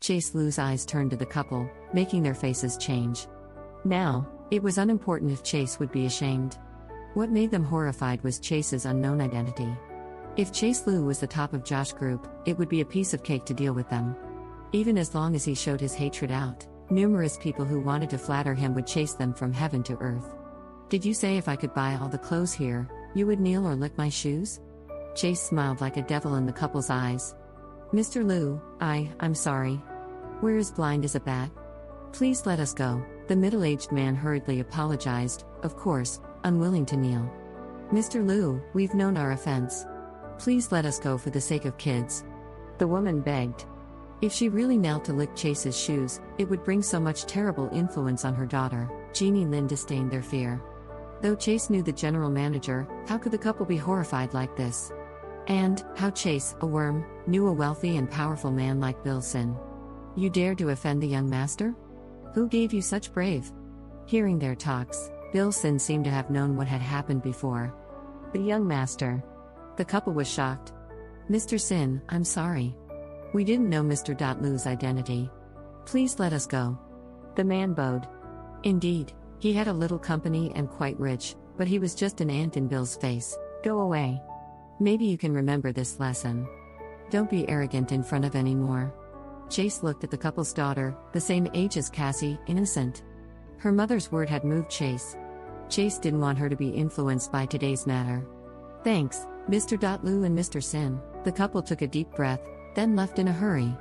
Chase Lu's eyes turned to the couple, making their faces change. Now, it was unimportant if Chase would be ashamed. What made them horrified was Chase's unknown identity. If Chase Lu was the top of Josh's group, it would be a piece of cake to deal with them. Even as long as he showed his hatred out, numerous people who wanted to flatter him would chase them from heaven to earth. Did you say if I could buy all the clothes here, you would kneel or lick my shoes? Chase smiled like a devil in the couple's eyes. Mr. Lu, I'm sorry. We're as blind as a bat. Please let us go. The middle-aged man hurriedly apologized, of course, unwilling to kneel. Mr. Lu, we've known our offense. Please let us go for the sake of kids. The woman begged. If she really knelt to lick Chase's shoes, it would bring so much terrible influence on her daughter. Jeannie Lin disdained their fear. Though Chase knew the general manager, how could the couple be horrified like this? And, how Chase, a worm, knew a wealthy and powerful man like Bill Sin. You dare to offend the young master? Who gave you such brave? Hearing their talks, Bill Sin seemed to have known what had happened before. The young master. The couple was shocked. Mr. Sin, I'm sorry. We didn't know Mr. Lu's identity. Please let us go. The man bowed. Indeed, he had a little company and quite rich, but he was just an ant in Bill's face. Go away. Maybe you can remember this lesson. Don't be arrogant in front of anymore. Chase looked at the couple's daughter, the same age as Cassie, innocent. Her mother's word had moved Chase. Chase didn't want her to be influenced by today's matter. Thanks, Mr. Lu and Mr. Sin. The couple took a deep breath, then left in a hurry.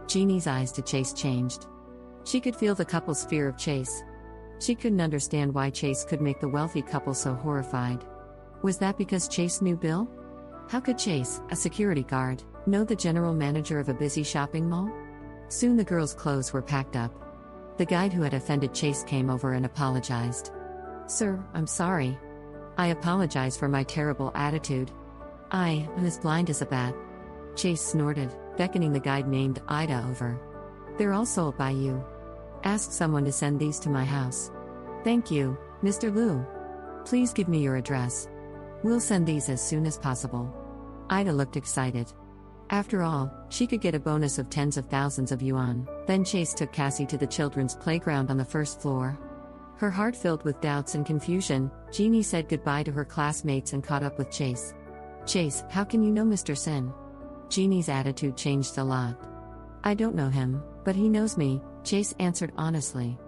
Jeannie's eyes to Chase changed. She could feel the couple's fear of Chase. She couldn't understand why Chase could make the wealthy couple so horrified. Was that because Chase knew Bill? How could Chase, a security guard, know the general manager of a busy shopping mall? Soon the girls' clothes were packed up. The guide who had offended Chase came over and apologized. Sir, I'm sorry. I apologize for my terrible attitude. I am as blind as a bat. Chase snorted, beckoning the guide named Ida over. They're all sold by you. Ask someone to send these to my house. Thank you, Mr. Lu. Please give me your address. We'll send these as soon as possible. Ida looked excited. After all, she could get a bonus of tens of thousands of yuan. Then Chase took Cassie to the children's playground on the first floor. Her heart filled with doubts and confusion, Jeannie said goodbye to her classmates and caught up with Chase. Chase, how can you know Mr. Sin? Jeannie's attitude changed a lot. I don't know him, but he knows me, Chase answered honestly.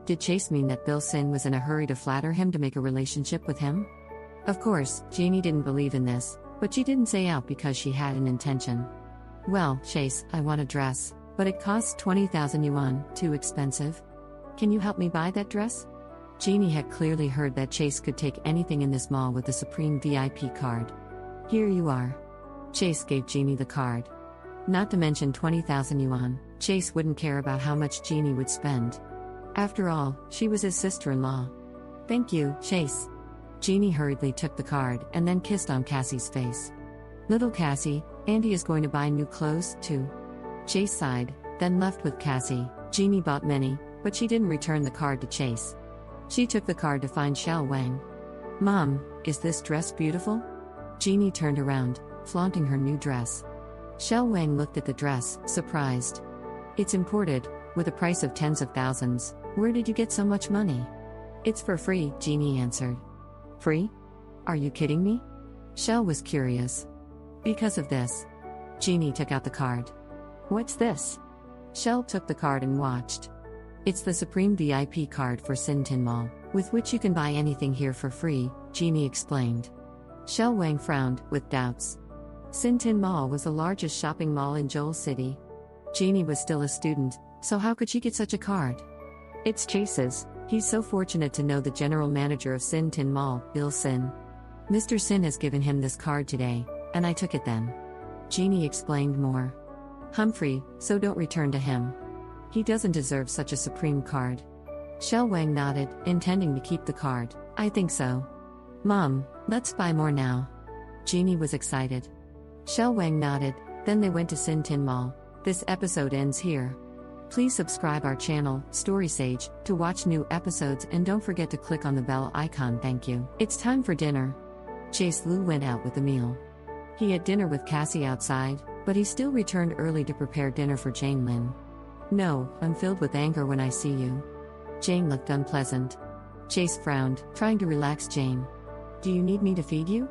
Did Chase mean that Bill Sin was in a hurry to flatter him to make a relationship with him? Of course, Jeannie didn't believe in this, but she didn't say out because she had an intention. Well, Chase, I want a dress, but it costs 20,000 yuan, too expensive. Can you help me buy that dress? Jeannie had clearly heard that Chase could take anything in this mall with the Supreme VIP card. Here you are. Chase gave Jeannie the card. Not to mention 20,000 yuan, Chase wouldn't care about how much Jeannie would spend. After all, she was his sister-in-law. Thank you, Chase. Jeannie hurriedly took the card and then kissed on Cassie's face. Little Cassie, Andy is going to buy new clothes, too. Chase sighed, then left with Cassie. Jeannie bought many, but she didn't return the card to Chase. She took the card to find Xiao Wang. Mom, is this dress beautiful? Jeannie turned around, flaunting her new dress. Xiao Wang looked at the dress, surprised. It's imported, with a price of tens of thousands. Where did you get so much money? It's for free, Jeannie answered. Free? Are you kidding me? Xiao was curious. Because of this. Jeannie took out the card. What's this? Xiao took the card and watched. It's the Supreme VIP card for Sintin Mall, with which you can buy anything here for free, Jeannie explained. Xiao Wang frowned, with doubts. Sintin Mall was the largest shopping mall in Joel City. Jeannie was still a student, so how could she get such a card? It's Chase's. He's so fortunate to know the general manager of Sintin Mall, Bill Sin. Mr. Sin has given him this card today, and I took it then. Jeannie explained more. Humphrey, so don't return to him. He doesn't deserve such a supreme card. Xiao Wang nodded, intending to keep the card. I think so. Mom, let's buy more now. Jeannie was excited. Xiao Wang nodded, then they went to Sintin Mall. This episode ends here. Please subscribe our channel, Story Sage, to watch new episodes and don't forget to click on the bell icon. Thank you. It's time for dinner. Chase Lu went out with the meal. He had dinner with Cassie outside, but he still returned early to prepare dinner for Jane Lin. No, I'm filled with anger when I see you. Jane looked unpleasant. Chase frowned, trying to relax Jane. Do you need me to feed you?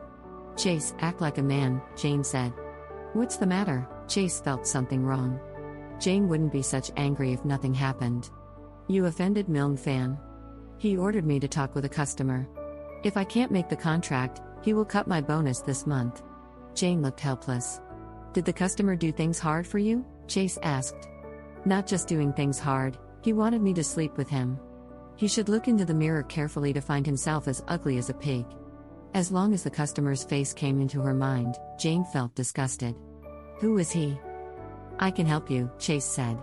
Chase, act like a man, Jane said. What's the matter? Chase felt something wrong. Jane wouldn't be such angry if nothing happened. You offended Milne Fan. He ordered me to talk with a customer. If I can't make the contract, he will cut my bonus this month. Jane looked helpless. Did the customer do things hard for you? Chase asked. Not just doing things hard, he wanted me to sleep with him. He should look into the mirror carefully to find himself as ugly as a pig. As long as the customer's face came into her mind, Jane felt disgusted. Who is he? I can help you, Chase said.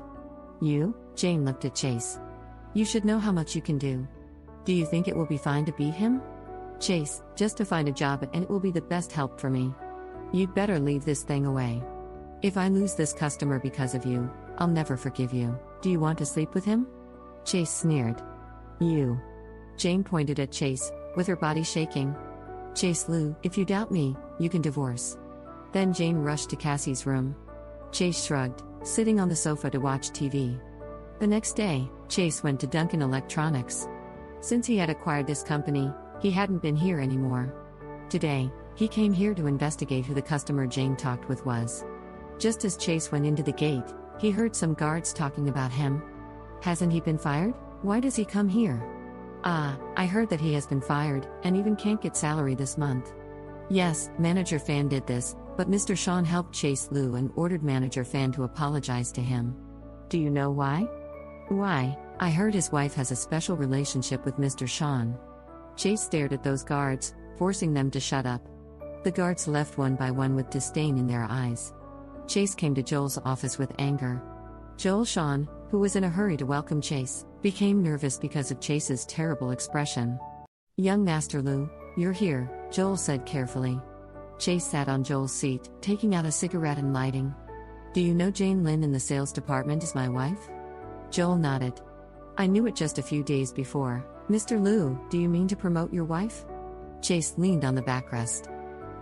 You? Jane looked at Chase. You should know how much you can do. Do you think it will be fine to beat him? Chase, just to find a job and it will be the best help for me. You'd better leave this thing away. If I lose this customer because of you, I'll never forgive you. Do you want to sleep with him? Chase sneered. You. Jane pointed at Chase, with her body shaking. Chase Lou, if you doubt me, you can divorce. Then Jane rushed to Cassie's room. Chase shrugged, sitting on the sofa to watch TV. The next day, Chase went to Duncan Electronics. Since he had acquired this company, he hadn't been here anymore. Today, he came here to investigate who the customer Jane talked with was. Just as Chase went into the gate, he heard some guards talking about him. Hasn't he been fired? Why does he come here? I heard that he has been fired, and even can't get salary this month. Yes, Manager Fan did this, but Mr. Sean helped Chase Lou and ordered Manager Fan to apologize to him. Do you know why? Why? I heard his wife has a special relationship with Mr. Sean. Chase stared at those guards, forcing them to shut up. The guards left one by one with disdain in their eyes. Chase came to Joel's office with anger. Joel Sean, who was in a hurry to welcome Chase, became nervous because of Chase's terrible expression. Young Master Lou, you're here, Joel said carefully. Chase sat on Joel's seat, taking out a cigarette and lighting. Do you know Jane Lynn in the sales department is my wife? Joel nodded. I knew it just a few days before. Mr. Lou, do you mean to promote your wife? Chase leaned on the backrest.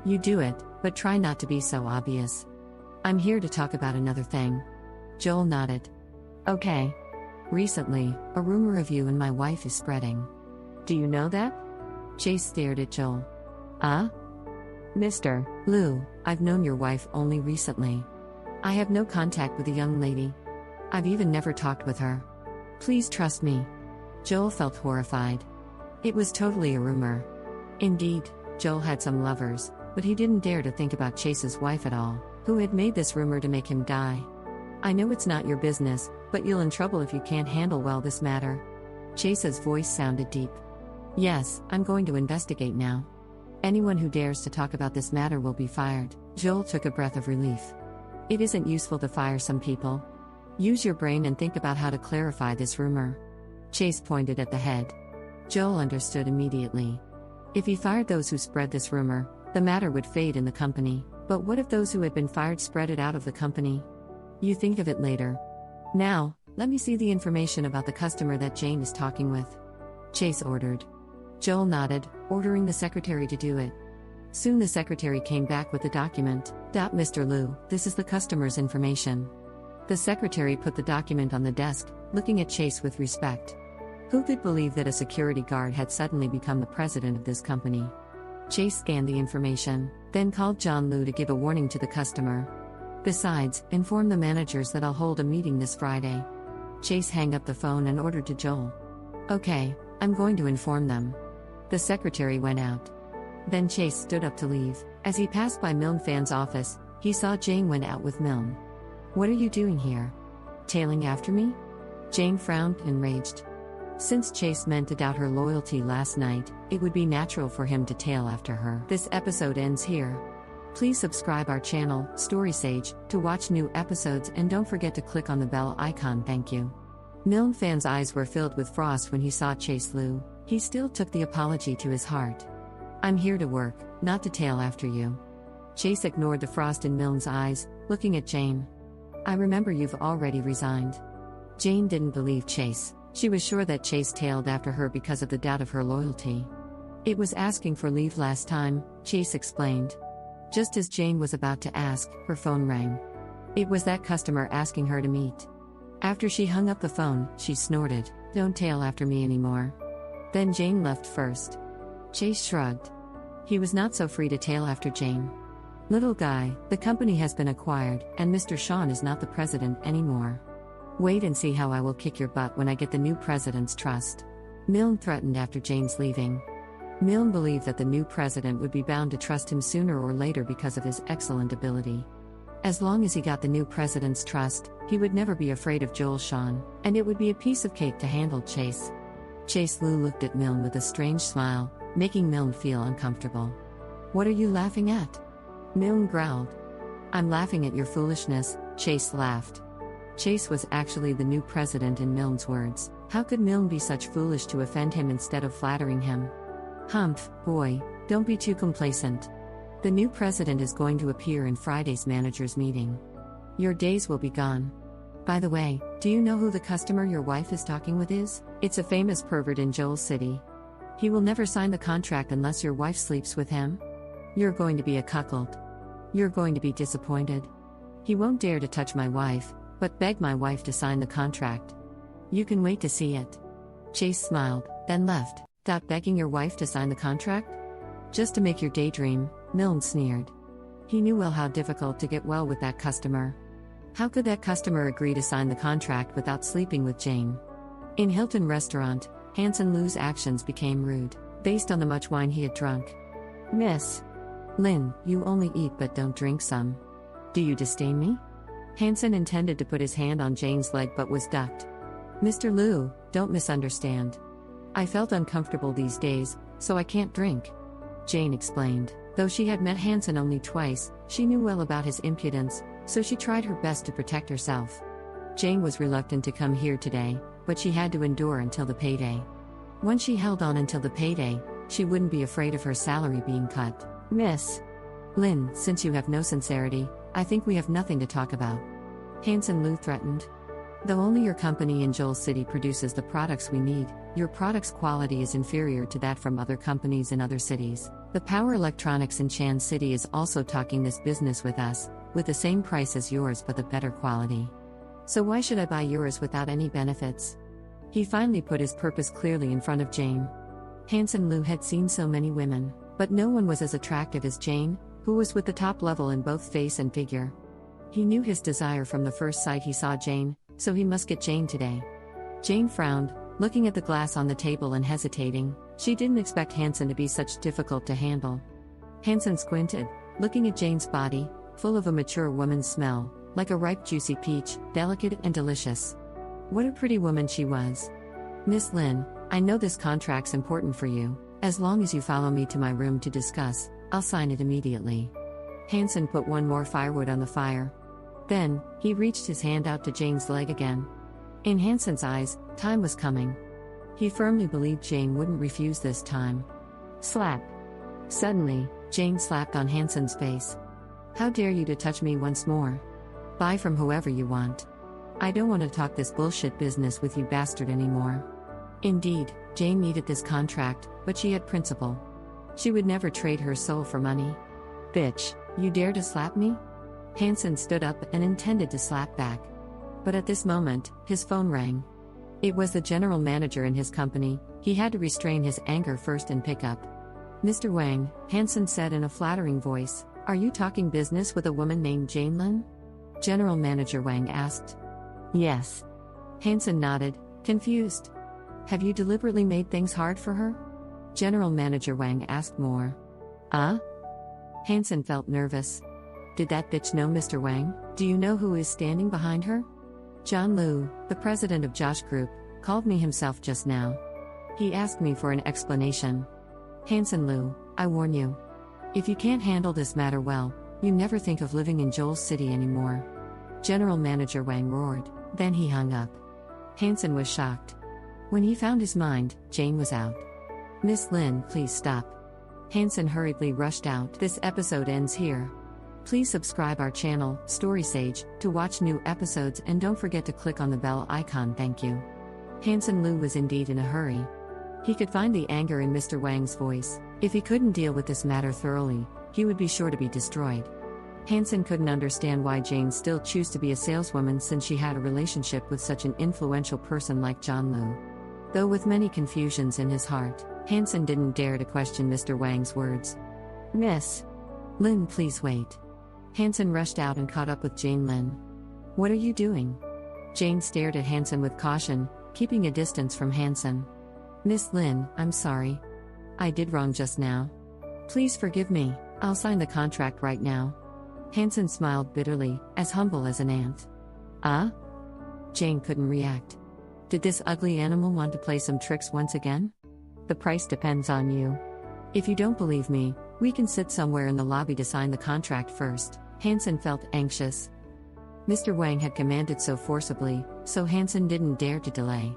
You do it, but try not to be so obvious. I'm here to talk about another thing. Joel nodded. Okay. Recently, a rumor of you and my wife is spreading. Do you know that? Chase stared at Joel. Mr. Lou, I've known your wife only recently. I have no contact with the young lady. I've even never talked with her. Please trust me. Joel felt horrified. It was totally a rumor. Indeed, Joel had some lovers, but he didn't dare to think about Chase's wife at all, who had made this rumor to make him die. I know it's not your business, but you'll in trouble if you can't handle well this matter. Chase's voice sounded deep. Yes, I'm going to investigate now. Anyone who dares to talk about this matter will be fired. Joel took a breath of relief. It isn't useful to fire some people. Use your brain and think about how to clarify this rumor. Chase pointed at the head. Joel understood immediately. If he fired those who spread this rumor, the matter would fade in the company. But what if those who had been fired spread it out of the company? You think of it later. Now, let me see the information about the customer that Jane is talking with. Chase ordered. Joel nodded, ordering the secretary to do it. Soon the secretary came back with the document. Mr. Lou, this is the customer's information. The secretary put the document on the desk, looking at Chase with respect. Who could believe that a security guard had suddenly become the president of this company? Chase scanned the information, then called John Lou to give a warning to the customer. Besides, inform the managers that I'll hold a meeting this Friday. Chase hung up the phone and ordered to Joel. Okay, I'm going to inform them. The secretary went out. Then Chase stood up to leave. As he passed by Milne Fan's office, he saw Jane went out with Milne. What are you doing here? Tailing after me? Jane frowned, enraged. Since Chase meant to doubt her loyalty last night, it would be natural for him to tail after her. This episode ends here. Please subscribe our channel, Story Sage, to watch new episodes and don't forget to click on the bell icon. Thank you. Milne Fan's eyes were filled with frost when he saw Chase Lou. He still took the apology to his heart. I'm here to work, not to tail after you. Chase ignored the frost in Milne's eyes, looking at Jane. I remember you've already resigned. Jane didn't believe Chase. She was sure that Chase tailed after her because of the doubt of her loyalty. It was asking for leave last time, Chase explained. Just as Jane was about to ask, her phone rang. It was that customer asking her to meet. After she hung up the phone, she snorted, "Don't tail after me anymore." Then Jane left first. Chase shrugged. He was not so free to tail after Jane. "Little guy, the company has been acquired, and Mr. Sean is not the president anymore. Wait and see how I will kick your butt when I get the new president's trust." Milne threatened after Jane's leaving. Milne believed that the new president would be bound to trust him sooner or later because of his excellent ability. As long as he got the new president's trust, he would never be afraid of Joel Sean, and it would be a piece of cake to handle Chase. Chase Lu looked at Milne with a strange smile, making Milne feel uncomfortable. "What are you laughing at?" Milne growled. "I'm laughing at your foolishness," Chase laughed. Chase was actually the new president in Milne's words. How could Milne be such foolish to offend him instead of flattering him? "Humph, boy, don't be too complacent. The new president is going to appear in Friday's managers' meeting. Your days will be gone. By the way, do you know who the customer your wife is talking with is? It's a famous pervert in Joel City. He will never sign the contract unless your wife sleeps with him. You're going to be a cuckold. You're going to be disappointed. He won't dare to touch my wife, but beg my wife to sign the contract. You can wait to see it." Chase smiled, then left. "Begging your wife to sign the contract? Just to make your daydream," Milne sneered. He knew well how difficult to get well with that customer. How could that customer agree to sign the contract without sleeping with Jane? In Hilton Restaurant, Hanson Lu's actions became rude, based on the much wine he had drunk. "Miss Lynn, you only eat but don't drink some. Do you disdain me?" Hanson intended to put his hand on Jane's leg but was ducked. "Mr. Lu, don't misunderstand. I felt uncomfortable these days, so I can't drink," Jane explained. Though she had met Hanson only twice, she knew well about his impudence, so she tried her best to protect herself. Jane was reluctant to come here today, but she had to endure until the payday. Once she held on until the payday, she wouldn't be afraid of her salary being cut. "Miss Lynn, since you have no sincerity, I think we have nothing to talk about," Hanson Lu threatened. "Though only your company in Joel City produces the products we need, your product's quality is inferior to that from other companies in other cities. The Power Electronics in Chan City is also talking this business with us, with the same price as yours but the better quality. So why should I buy yours without any benefits?" He finally put his purpose clearly in front of Jane. Hanson Lu had seen so many women, but no one was as attractive as Jane, who was with the top level in both face and figure. He knew his desire from the first sight he saw Jane, so he must get Jane today. Jane frowned, looking at the glass on the table and hesitating. She didn't expect Hanson to be such difficult to handle. Hanson squinted, looking at Jane's body, full of a mature woman's smell, like a ripe juicy peach, delicate and delicious. What a pretty woman she was. "Miss Lynn, I know this contract's important for you. As long as you follow me to my room to discuss, I'll sign it immediately." Hanson put one more firewood on the fire. Then, he reached his hand out to Jane's leg again. In Hanson's eyes, time was coming. He firmly believed Jane wouldn't refuse this time. Slap. Suddenly, Jane slapped on Hanson's face. "How dare you to touch me once more? Buy from whoever you want. I don't want to talk this bullshit business with you bastard anymore." Indeed, Jane needed this contract, but she had principle. She would never trade her soul for money. "Bitch, you dare to slap me?" Hanson stood up and intended to slap back. But at this moment, his phone rang. It was the general manager in his company. He had to restrain his anger first and pick up. "Mr. Wang," Hanson said in a flattering voice, "are you talking business with a woman named Jane Lin?" General Manager Wang asked. "Yes." Hanson nodded, confused. "Have you deliberately made things hard for her?" General Manager Wang asked more. Hanson felt nervous. "Did that bitch know Mr. Wang? Do you know who is standing behind her?" "John Lu, the president of Josh Group, called me himself just now. He asked me for an explanation." "Hanson Lu, I warn you. If you can't handle this matter well, you never think of living in Joel City anymore." General Manager Wang roared, then he hung up. Hanson was shocked. When he found his mind, Jane was out. "Miss Lin, please stop." Hanson hurriedly rushed out. This episode ends here. Please subscribe our channel, Story Sage, to watch new episodes and don't forget to click on the bell icon. Thank you. Hanson Lu was indeed in a hurry. He could find the anger in Mr. Wang's voice. If he couldn't deal with this matter thoroughly, he would be sure to be destroyed. Hansen couldn't understand why Jane still chose to be a saleswoman since she had a relationship with such an influential person like John Liu. Though with many confusions in his heart, Hansen didn't dare to question Mr. Wang's words. "Miss Lin, please wait." Hansen rushed out and caught up with Jane Lin. "What are you doing?" Jane stared at Hansen with caution, keeping a distance from Hansen. "Miss Lin, I'm sorry. I did wrong just now. Please forgive me, I'll sign the contract right now." Hansen smiled bitterly, as humble as an ant. Jane couldn't react. Did this ugly animal want to play some tricks once again? "The price depends on you. If you don't believe me, we can sit somewhere in the lobby to sign the contract first." Hansen felt anxious. Mr. Wang had commanded so forcibly, so Hansen didn't dare to delay.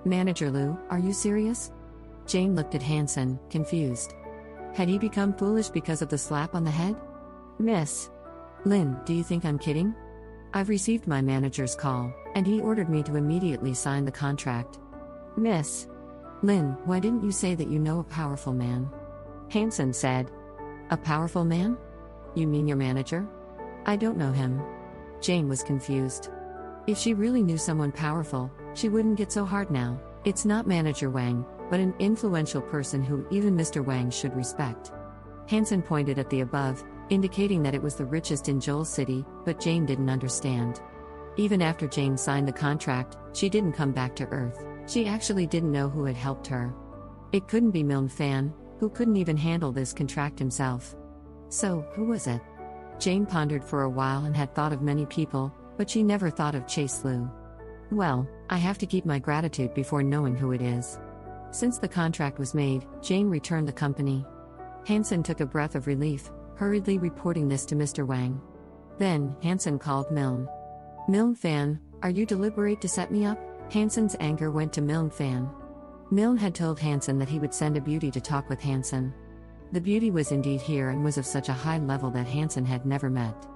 "Manager Liu, are you serious?" Jane looked at Hansen, confused. Had he become foolish because of the slap on the head? "Miss Lin, do you think I'm kidding? I've received my manager's call, and he ordered me to immediately sign the contract." "Miss Lin, why didn't you say that you know a powerful man?" Hansen said. "A powerful man? You mean your manager?" "I don't know him." Jane was confused. If she really knew someone powerful, she wouldn't get so hard now. It's not Manager Wang, but an influential person who even Mr. Wang should respect. Hansen pointed at the above, indicating that it was the richest in Joel's city, but Jane didn't understand. Even after Jane signed the contract, she didn't come back to Earth. She actually didn't know who had helped her. It couldn't be Milne Fan, who couldn't even handle this contract himself. So, who was it? Jane pondered for a while and had thought of many people, but she never thought of Chase Liu. Well, I have to keep my gratitude before knowing who it is. Since the contract was made, Jane returned the company. Hansen took a breath of relief, hurriedly reporting this to Mr. Wang. Then, Hansen called Milne. "Milne Fan, are you deliberate to set me up?" Hansen's anger went to Milne Fan. Milne had told Hansen that he would send a beauty to talk with Hansen. The beauty was indeed here and was of such a high level that Hansen had never met.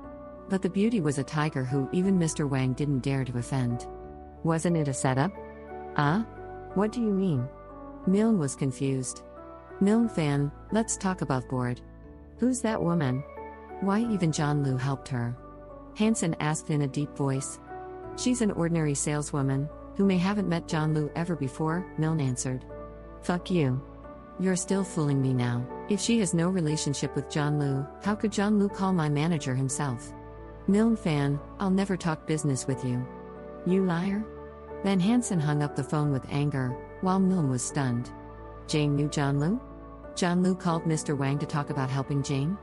But the beauty was a tiger who even Mr. Wang didn't dare to offend. Wasn't it a setup? What do you mean? Milne was confused. "Milne Fan, let's talk about board. Who's that woman? Why even John Liu helped her?" Hansen asked in a deep voice. "She's an ordinary saleswoman, who may haven't met John Liu ever before," Milne answered. "Fuck you. You're still fooling me now. If she has no relationship with John Liu, how could John Liu call my manager himself?" "Milne Fan, I'll never talk business with you. You liar." Then Hansen hung up the phone with anger, while Milne was stunned. Jane knew John Liu? John Liu called Mr. Wang to talk about helping Jane?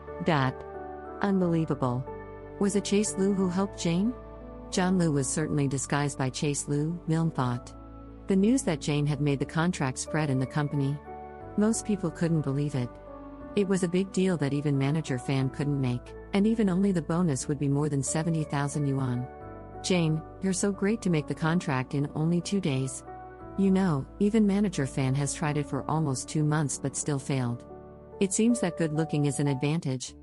Unbelievable. Was it Chase Liu who helped Jane? John Liu was certainly disguised by Chase Liu, Milne thought. The news that Jane had made the contract spread in the company. Most people couldn't believe it. It was a big deal that even Manager Fan couldn't make, and even only the bonus would be more than 70,000 yuan. "Jane, you're so great to make the contract in only 2 days. You know, even Manager Fan has tried it for almost 2 months but still failed. It seems that good looking is an advantage."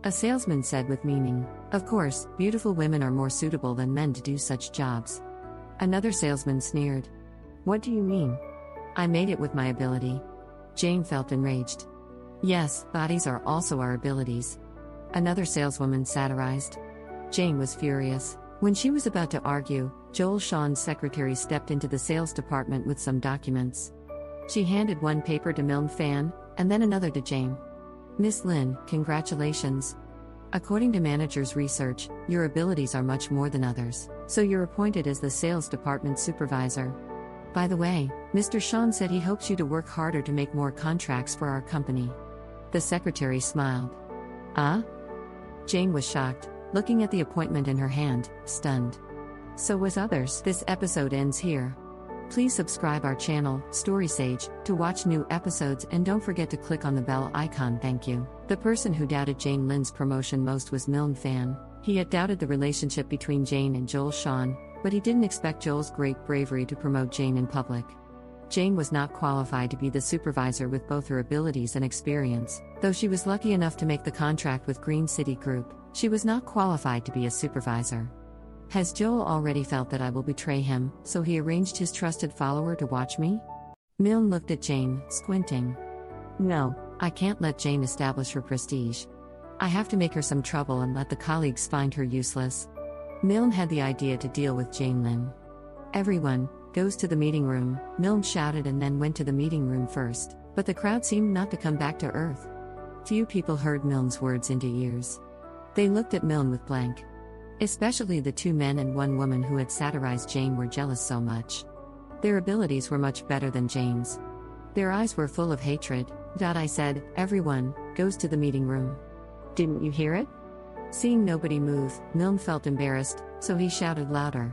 A salesman said with meaning. "Of course, beautiful women are more suitable than men to do such jobs." Another salesman sneered. "What do you mean?" "I made it with my ability." Jane felt enraged. "Yes, bodies are also our abilities." Another saleswoman satirized. Jane was furious. When she was about to argue, Joel Sean's secretary stepped into the sales department with some documents. She handed one paper to Milne Fan, and then another to Jane. "Miss Lin, congratulations. According to manager's research, your abilities are much more than others, so you're appointed as the sales department supervisor. By the way, Mr. Sean said he hopes you to work harder to make more contracts for our company." The secretary smiled. Jane was shocked, looking at the appointment in her hand, stunned. So was others. This episode ends here. Please subscribe our channel, Story Sage, to watch new episodes and don't forget to click on the bell icon. Thank you. The person who doubted Jane Lin's promotion most was Milne Fan. He had doubted the relationship between Jane and Joel Sean, but he didn't expect Joel's great bravery to promote Jane in public. Jane was not qualified to be the supervisor with both her abilities and experience. Though she was lucky enough to make the contract with Green City Group, she was not qualified to be a supervisor. Has Joel already felt that I will betray him, so he arranged his trusted follower to watch me? Milne looked at Jane, squinting. No, I can't let Jane establish her prestige. I have to make her some trouble and let the colleagues find her useless. Milne had the idea to deal with Jane Lin. Everyone goes to the meeting room, Milne shouted and then went to the meeting room first, but the crowd seemed not to come back to earth. Few people heard Milne's words into ears. They looked at Milne with blank. Especially the 2 men and 1 woman who had satirized Jane were jealous so much. Their abilities were much better than Jane's. Their eyes were full of hatred. I said, everyone goes to the meeting room. Didn't you hear it? Seeing nobody move, Milne felt embarrassed, so he shouted louder.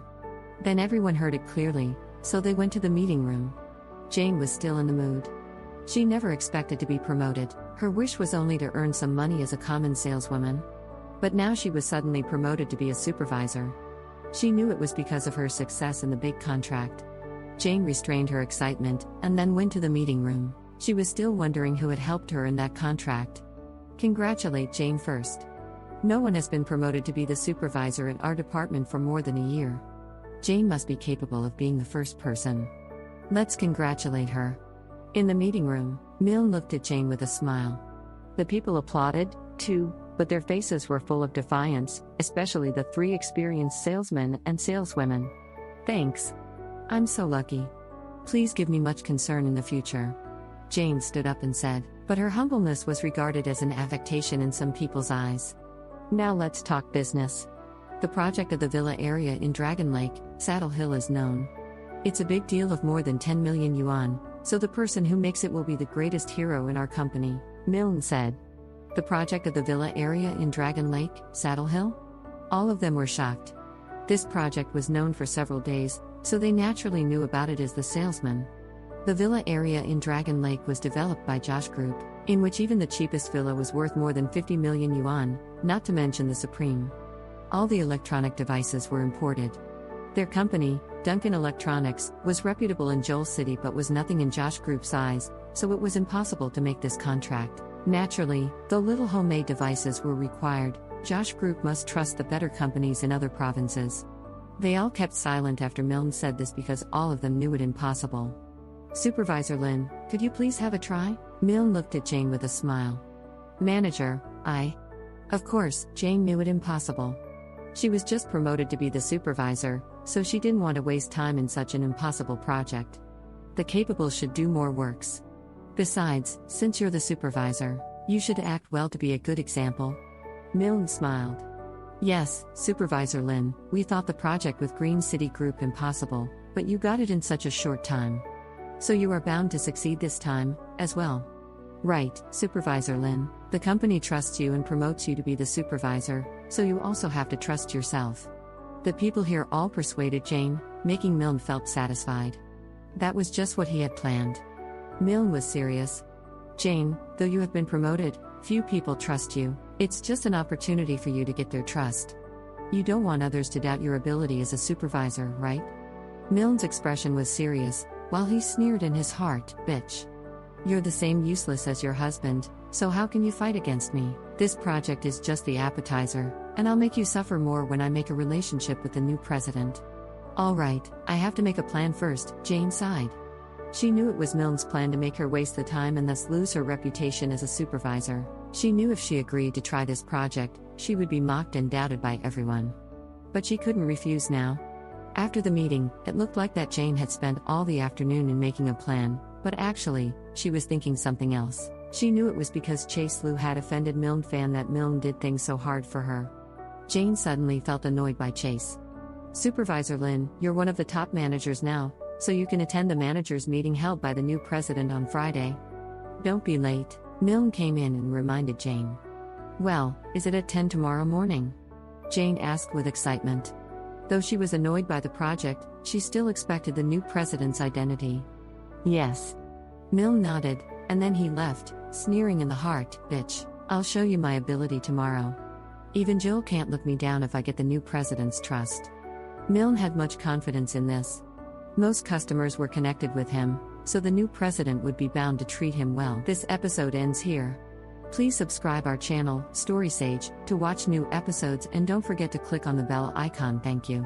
Then everyone heard it clearly, so they went to the meeting room. Jane was still in the mood. She never expected to be promoted, her wish was only to earn some money as a common saleswoman. But now she was suddenly promoted to be a supervisor. She knew it was because of her success in the big contract. Jane restrained her excitement, and then went to the meeting room. She was still wondering who had helped her in that contract. Congratulate Jane first. No one has been promoted to be the supervisor at our department for more than a year. Jane must be capable of being the first person. Let's congratulate her. In the meeting room, Milne looked at Jane with a smile. The people applauded, too, but their faces were full of defiance, especially the 3 experienced salesmen and saleswomen. Thanks. I'm so lucky. Please give me much concern in the future. Jane stood up and said, but her humbleness was regarded as an affectation in some people's eyes. Now let's talk business. The project of the villa area in Dragon Lake, Saddle Hill is known. It's a big deal of more than 10 million yuan, so the person who makes it will be the greatest hero in our company, Milne said. The project of the villa area in Dragon Lake, Saddle Hill? All of them were shocked. This project was known for several days, so they naturally knew about it as the salesman. The villa area in Dragon Lake was developed by Josh Group, in which even the cheapest villa was worth more than 50 million yuan, not to mention the Supreme. All the electronic devices were imported. Their company, Duncan Electronics, was reputable in Joel City but was nothing in Josh Group's eyes, so it was impossible to make this contract. Naturally, though little homemade devices were required, Josh Group must trust the better companies in other provinces. They all kept silent after Milne said this because all of them knew it impossible. Supervisor Lin, could you please have a try? Milne looked at Jane with a smile. Manager, Of course, Jane knew it impossible. She was just promoted to be the supervisor, so she didn't want to waste time in such an impossible project. The capable should do more works. Besides, since you're the supervisor, you should act well to be a good example. Milne smiled. Yes, Supervisor Lin, we thought the project with Green City Group impossible, but you got it in such a short time. So you are bound to succeed this time, as well. Right, Supervisor Lin, the company trusts you and promotes you to be the supervisor, so you also have to trust yourself. The people here all persuaded Jane, making Milne felt satisfied. That was just what he had planned. Milne was serious. Jane, though you have been promoted, few people trust you, it's just an opportunity for you to get their trust. You don't want others to doubt your ability as a supervisor, right? Milne's expression was serious, while he sneered in his heart, bitch. You're the same useless as your husband, so how can you fight against me? This project is just the appetizer, and I'll make you suffer more when I make a relationship with the new president. All right, I have to make a plan first, Jane sighed. She knew it was Milne's plan to make her waste the time and thus lose her reputation as a supervisor. She knew if she agreed to try this project, she would be mocked and doubted by everyone. But she couldn't refuse now. After the meeting, it looked like that Jane had spent all the afternoon in making a plan, but actually, she was thinking something else. She knew it was because Chase Liu had offended Milne fan that Milne did things so hard for her. Jane suddenly felt annoyed by Chase. Supervisor Lin, you're one of the top managers now, so you can attend the managers' meeting held by the new president on Friday. Don't be late, Milne came in and reminded Jane. Well, is it at 10 tomorrow morning? Jane asked with excitement. Though she was annoyed by the project, she still expected the new president's identity. Yes. Milne nodded, and then he left, sneering in the heart, bitch, I'll show you my ability tomorrow. Even Joel can't look me down if I get the new president's trust. Milne had much confidence in this. Most customers were connected with him, so the new president would be bound to treat him well. This episode ends here. Please subscribe our channel, Story Sage, to watch new episodes and don't forget to click on the bell icon. Thank you.